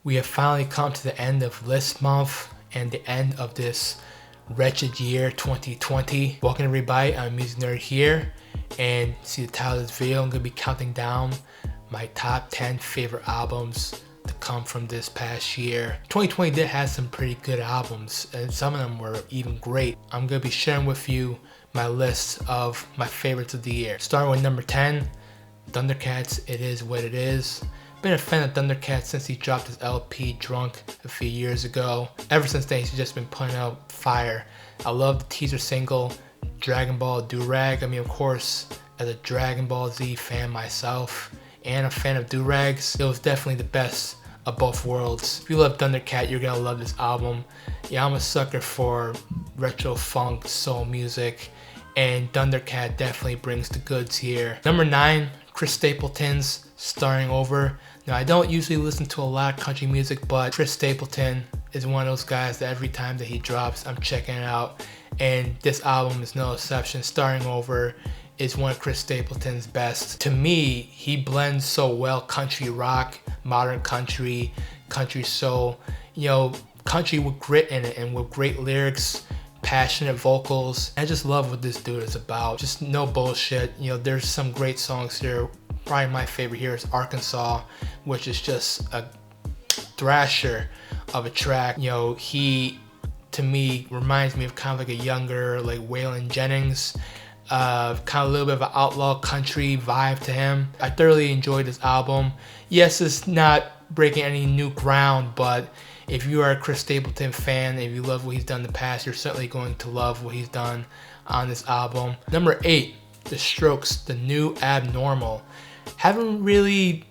We have finally come to the end of list month and the end of this wretched year 2020. Welcome everybody, I'm Music Nerd here, and see the title of this video, I'm going to be counting down my top 10 favorite albums to come from this past year. 2020 did have some pretty good albums, and some of them were even great. I'm going to be sharing with you my list of my favorites of the year. Starting with number 10, Thundercats, It Is What It Is. Been a fan of Thundercats since he dropped his LP Drunk a few years ago. Ever since then, he's just been putting out fire. I love the teaser single, Dragon Ball Do-Rag. I mean, of course, as a Dragon Ball Z fan myself and a fan of do-rags, it was definitely the best of both worlds. If you love Thundercat, you're gonna love this album. Yeah, I'm a sucker for retro funk, soul music, and Thundercat definitely brings the goods here. Number 9, Chris Stapleton's Starting Over. Now, I don't usually listen to a lot of country music, but Chris Stapleton is one of those guys that every time that he drops, I'm checking it out. And this album is no exception. Starting Over is one of Chris Stapleton's best. To me, he blends so well country rock, modern country, country soul, you know, country with grit in it and with great lyrics, passionate vocals. I just love what this dude is about. Just no bullshit. You know, there's some great songs here. Probably my favorite here is Arkansas, which is just a thrasher of a track. You know, he, to me, reminds me of kind of like a younger, like Waylon Jennings. Kind of a little bit of an outlaw country vibe to him. I thoroughly enjoyed this album. Yes, it's not breaking any new ground, but if you are a Chris Stapleton fan, if you love what he's done in the past, you're certainly going to love what he's done on this album. Number 8, The Strokes, The New Abnormal. Haven't really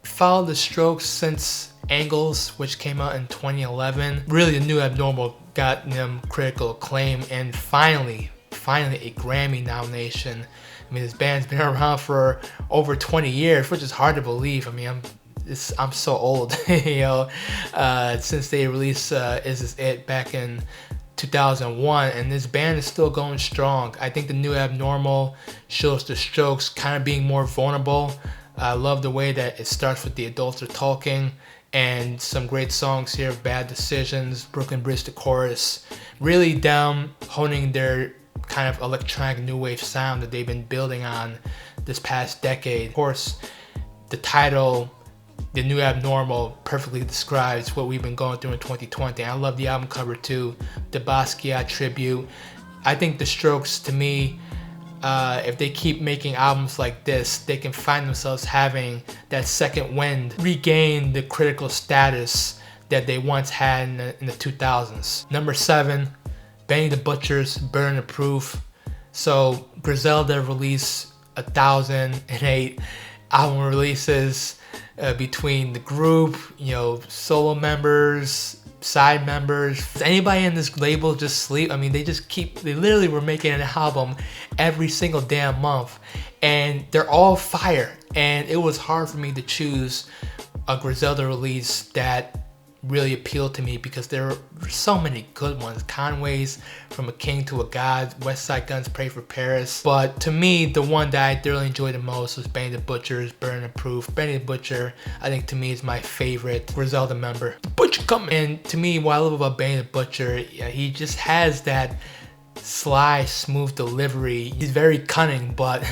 followed The Strokes since Angles, which came out in 2011. Really, The New Abnormal got them critical acclaim and finally a Grammy nomination. I mean, this band's been around for over 20 years, which is hard to believe. I mean, I'm so old, you know, since they released Is This It back in 2001, and this band is still going strong. I think The New Abnormal shows The Strokes kind of being more vulnerable. I love the way that it starts with The Adults Are Talking, and some great songs here, Bad Decisions, Brooklyn Bridge, the chorus. Really them honing their kind of electronic new wave sound that they've been building on this past decade. Of course, the title, The New Abnormal, perfectly describes what we've been going through in 2020. I love the album cover too, the Basquiat tribute. I think The Strokes, to me, if they keep making albums like this, they can find themselves having that second wind, regain the critical status that they once had in the 2000s. Number 7, Benny the Butcher's Burden of Proof. So Griselda released 1,008 album releases between the group, you know, solo members, side members. Does anybody in this label just sleep? I mean, they literally were making an album every single damn month, and they're all fire. And it was hard for me to choose a Griselda release that really appealed to me because there were so many good ones. Conway's From a King to a God, West Side Gun's Pray for Paris. But to me, the one that I thoroughly enjoyed the most was Benny the Butcher's Burden of Proof. Benny the Butcher, I think to me, is my favorite Griselda member. The Butcher coming! And to me, what I love about Benny the Butcher, he just has that sly, smooth delivery. He's very cunning, but,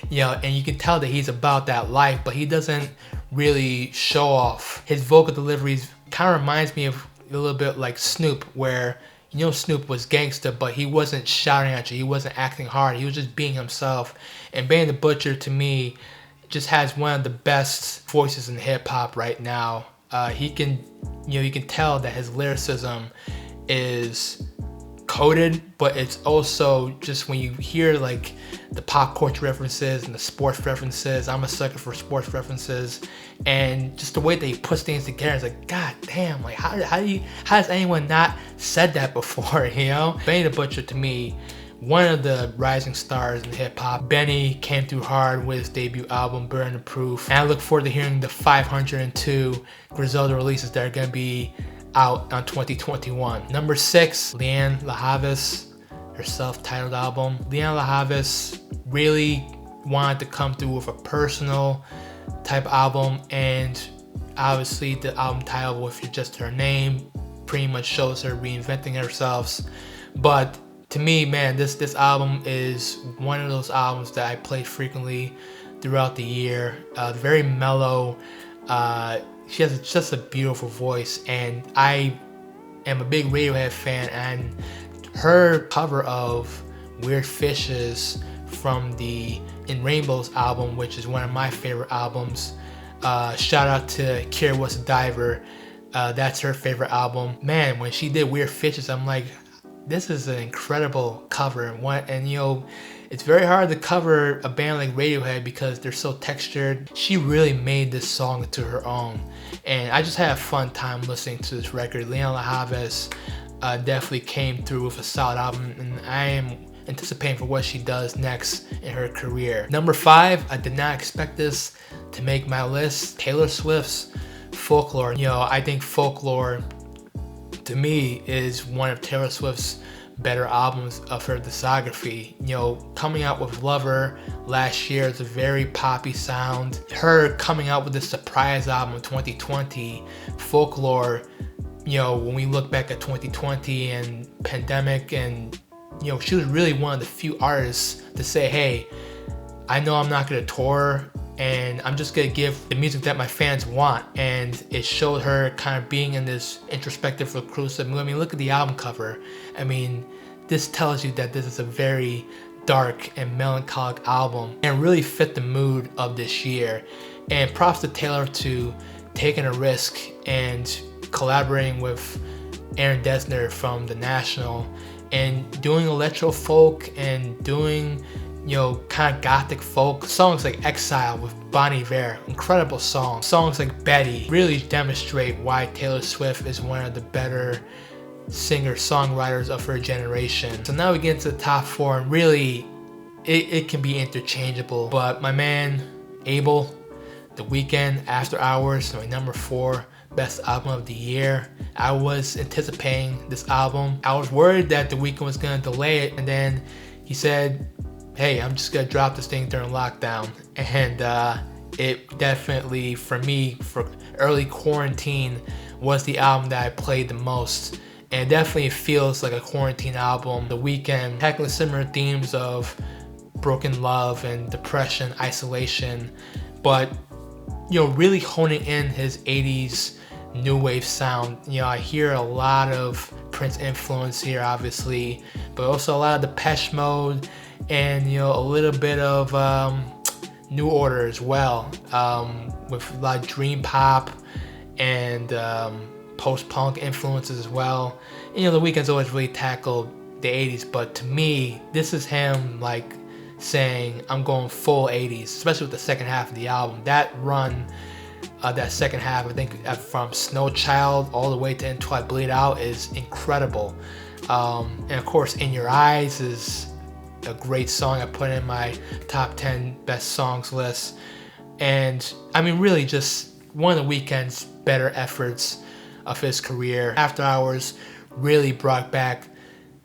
you know, and you can tell that he's about that life, but he doesn't really show off. His vocal deliveries kind of reminds me of a little bit like Snoop, where, you know, Snoop was gangster, but he wasn't shouting at you, he wasn't acting hard, he was just being himself. And Benny the Butcher, to me, just has one of the best voices in hip-hop right now. He can, you know, you can tell that his lyricism is coded, but it's also just when you hear like the pop culture references and the sports references. I'm a sucker for sports references, and just the way that he puts things together is like, god damn, like how has anyone not said that before, you know? Benny the Butcher, to me, one of the rising stars in hip hop. Benny came through hard with his debut album Burden of Proof, and I look forward to hearing the 502 Griselda releases that are gonna be out on 2021. Number 6, Leanne LaHavis, her self-titled album. Leanne LaHavis really wanted to come through with a personal type album, and Obviously, the album title, With You Just Her Name, pretty much shows her reinventing herself. But to me, man, this album is one of those albums that I play frequently throughout the year. Very mellow. She has just a beautiful voice, and I am a big Radiohead fan, and her cover of Weird Fishes from the In Rainbows album, which is one of my favorite albums. Shout out to Kira Was a Diver. That's her favorite album. Man, when she did Weird Fishes, I'm like, this is an incredible cover. And you know, it's very hard to cover a band like Radiohead because they're so textured. She really made this song into her own. And I just had a fun time listening to this record. Leon LaHaves definitely came through with a solid album, and I am anticipating for what she does next in her career. Number 5, I did not expect this to make my list. Taylor Swift's Folklore. You know, I think Folklore, to me, is one of Taylor Swift's better albums of her discography. You know, coming out with Lover last year is a very poppy sound. Her coming out with this surprise album in 2020, Folklore, you know, when we look back at 2020 and pandemic, and you know, she was really one of the few artists to say, hey, I know I'm not gonna tour, and I'm just gonna give the music that my fans want. And it showed her kind of being in this introspective, reclusive mood. I mean, look at the album cover. I mean, this tells you that this is a very dark and melancholic album and really fit the mood of this year. And props to Taylor to taking a risk and collaborating with Aaron Dessner from The National and doing electro folk and doing, you know, kind of gothic folk. Songs like Exile with Bon Iver, incredible song. Songs like Betty really demonstrate why Taylor Swift is one of the better singer-songwriters of her generation. So now we get into the top 4, and really, it can be interchangeable. But my man, Abel, The Weeknd, After Hours, my number 4 best album of the year. I was anticipating this album. I was worried that The Weeknd was gonna delay it, and then he said, hey, I'm just gonna drop this thing during lockdown. And it definitely, for me, for early quarantine, was the album that I played the most. And it definitely feels like a quarantine album. The Weeknd tackling similar themes of broken love and depression, isolation, but you know, really honing in his 80s new wave sound. You know, I hear a lot of Prince influence here, obviously, but also a lot of Depeche Mode, and you know, a little bit of New Order as well, with a lot of dream pop and post-punk influences as well. And, you know, The Weeknd's always really tackled the 80s, but to me, this is him like saying, I'm going full 80s, especially with the second half of the album. That run, that second half, I think from Snow Child all the way to Until I Bleed Out, is incredible. And of course, In Your Eyes is a great song. I put in my top 10 best songs list. And I mean, really just one of The Weeknd's better efforts of his career. After Hours really brought back,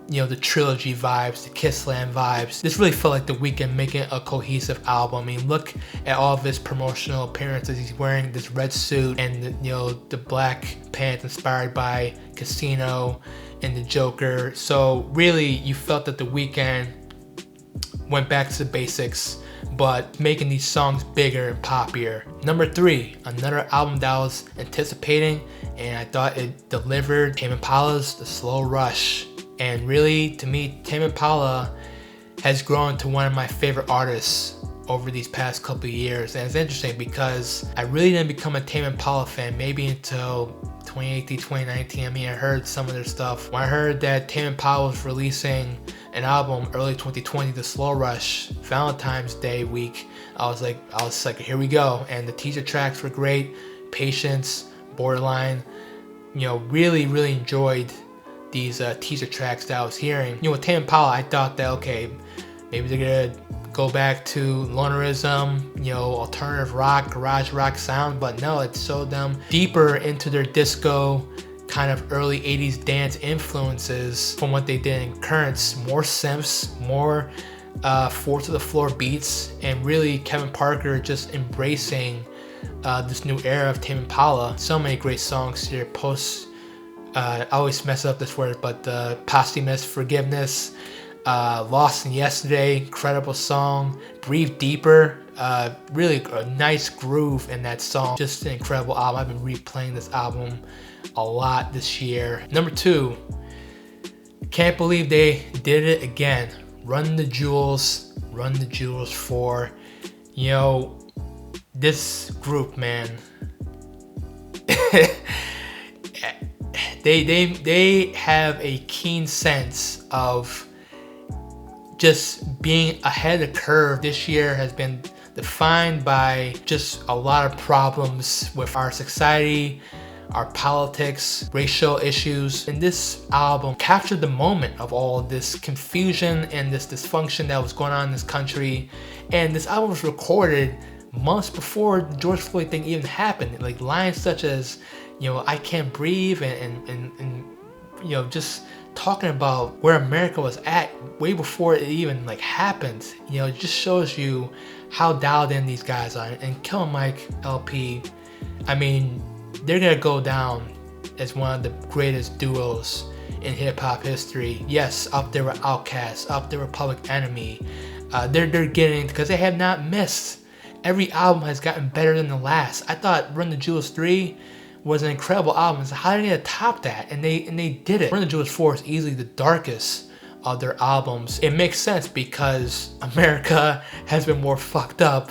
you know, the trilogy vibes, the Kissland vibes. This really felt like The Weeknd making a cohesive album. I mean, look at all of his promotional appearances. He's wearing this red suit and you know, the black pants inspired by Casino and the Joker. So really, you felt that The Weeknd went back to the basics, but making these songs bigger and poppier. Number 3, another album that I was anticipating and I thought it delivered, Tame Impala's The Slow Rush. And really, to me, Tame Impala has grown to one of my favorite artists over these past couple of years. And it's interesting because I really didn't become a Tame Impala fan maybe until 2018, 2019. I mean, I heard some of their stuff. When I heard that Tame Impala was releasing an album early 2020, The Slow Rush, Valentine's Day week, I was like, here we go. And the teaser tracks were great. Patience, Borderline, you know, really enjoyed these teaser tracks that I was hearing. You know, with Tame Impala, I thought that, okay, maybe they're gonna go back to lonerism, you know, alternative rock, garage rock sound, but no, it showed them deeper into their disco, kind of early 80s dance influences from what they did in Currents. More synths, more 4 to the floor beats, and really Kevin Parker just embracing this new era of Tame Impala. So many great songs here. I always mess up this word, but Posthumous Forgiveness, Lost in Yesterday, incredible song. Breathe Deeper, really a nice groove in that song. Just an incredible album. I've been replaying this album a lot this year. Number 2, can't believe they did it again. Run the Jewels 4. You know, this group, man, they have a keen sense of just being ahead of the curve. This year has been defined by just a lot of problems with our society, our politics, racial issues. And this album captured the moment of all of this confusion and this dysfunction that was going on in this country. And this album was recorded months before the George Floyd thing even happened. Like lines such as, you know, I can't breathe, and you know, just talking about where America was at way before it even like happened. You know, it just shows you how dialed in these guys are. And Killer Mike LP, I mean, they're gonna go down as one of the greatest duos in hip-hop history. Yes, up there with Outkast, up there with Public Enemy. They're getting, because they have not missed. Every album has gotten better than the last. I thought Run the Jewels 3 was an incredible album. So how are they gonna top that? And they did it. Run the Jewels 4 is easily the darkest of their albums. It makes sense because America has been more fucked up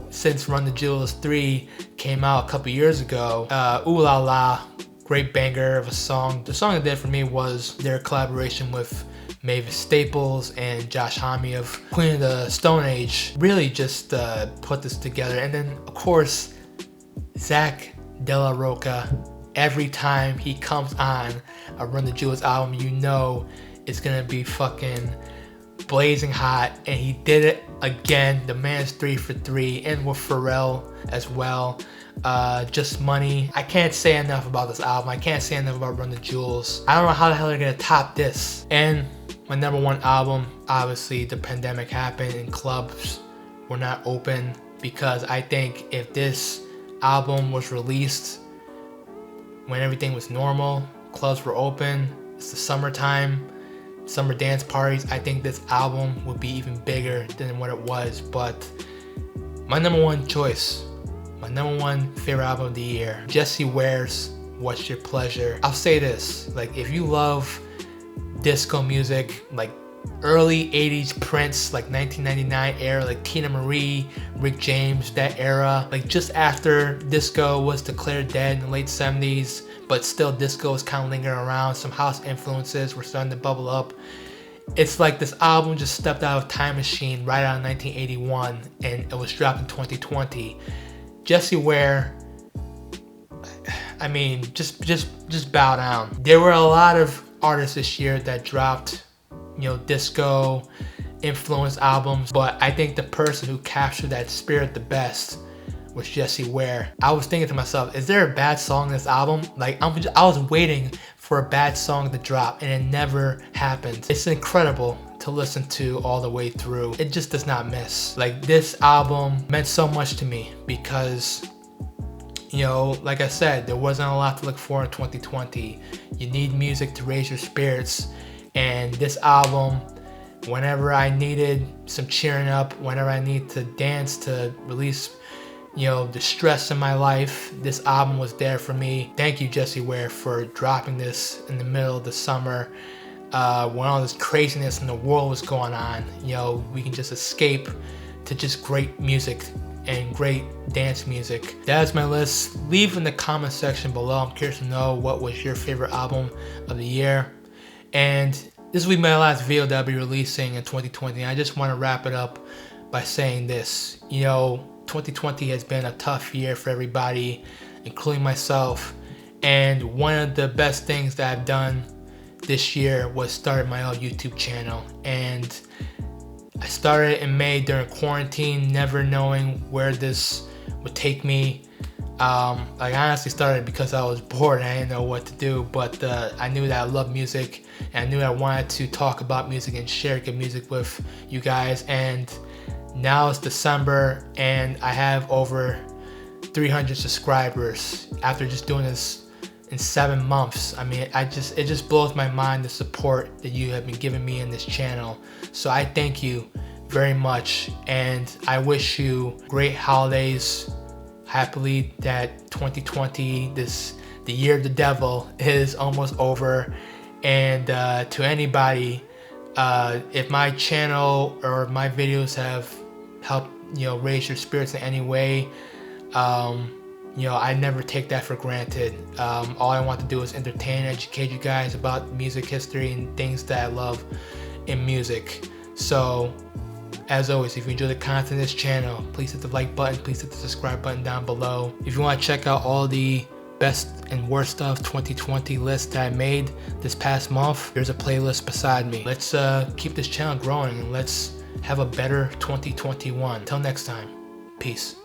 since Run the Jewels 3 came out a couple years ago. Ooh La La, great banger of a song. The song that did it for me was their collaboration with Mavis Staples and Josh Homme of Queen of the Stone Age. Really just put this together. And then of course, Zach De La Rocha. Every time he comes on a Run the Jewels album, you know it's gonna be fucking blazing hot. And he did it again. The man's 3 for 3, and with Pharrell as well. Just Money. I can't say enough about this album. I can't say enough about Run the Jewels. I don't know how the hell they're gonna top this. And my number 1 album, obviously the pandemic happened and clubs were not open, because I think if this album was released when everything was normal, clubs were open, it's the summertime, summer dance parties, I think this album would be even bigger than what it was. But my number 1 choice, my number 1 favorite album of the year, Jessie Ware's What's Your Pleasure. I'll say this, like if you love disco music, like early 80s Prince, like 1999 era, like Tina Marie, Rick James, that era, like just after disco was declared dead in the late 70s, but still disco was kind of lingering around. Some house influences were starting to bubble up. It's like this album just stepped out of time machine right out of 1981, and it was dropped in 2020. Jessie Ware, I mean, just bow down. There were a lot of artists this year that dropped, you know, disco influenced albums, but I think the person who captured that spirit the best was Jessie Ware. I was thinking to myself, is there a bad song in this album? Like I was waiting for a bad song to drop, and it never happened. It's incredible to listen to all the way through. It just does not miss. Like this album meant so much to me because, you know, like I said, there wasn't a lot to look for in 2020. You need music to raise your spirits. And this album, whenever I needed some cheering up, whenever I need to dance to release, you know, the stress in my life, this album was there for me. Thank you, Jessie Ware, for dropping this in the middle of the summer when all this craziness in the world was going on. You know, we can just escape to just great music and great dance music. That's my list. Leave in the comment section below. I'm curious to know what was your favorite album of the year. And this will be my last video that I'll be releasing in 2020. I just want to wrap it up by saying this. You know, 2020 has been a tough year for everybody, including myself. And one of the best things that I've done this year was start my own YouTube channel. And I started in May during quarantine, never knowing where this would take me. Like I honestly started because I was bored and I didn't know what to do, but I knew that I love music, and I knew I wanted to talk about music and share good music with you guys. And now it's December and I have over 300 subscribers after just doing this in 7 months. I mean, it just blows my mind, the support that you have been giving me in this channel. So I thank you very much, and I wish you great holidays. Happily that 2020, the year of the devil, is almost over. And to anybody, if my channel or my videos have helped, raise your spirits in any way, I never take that for granted. All I want to do is entertain, educate you guys about music history and things that I love in music. So, as always, if you enjoy the content of this channel, please hit the like button, please hit the subscribe button down below. If you want to check out all the best and worst of 2020 lists that I made this past month, there's a playlist beside me. Let's keep this channel growing, and let's have a better 2021. Until next time, peace.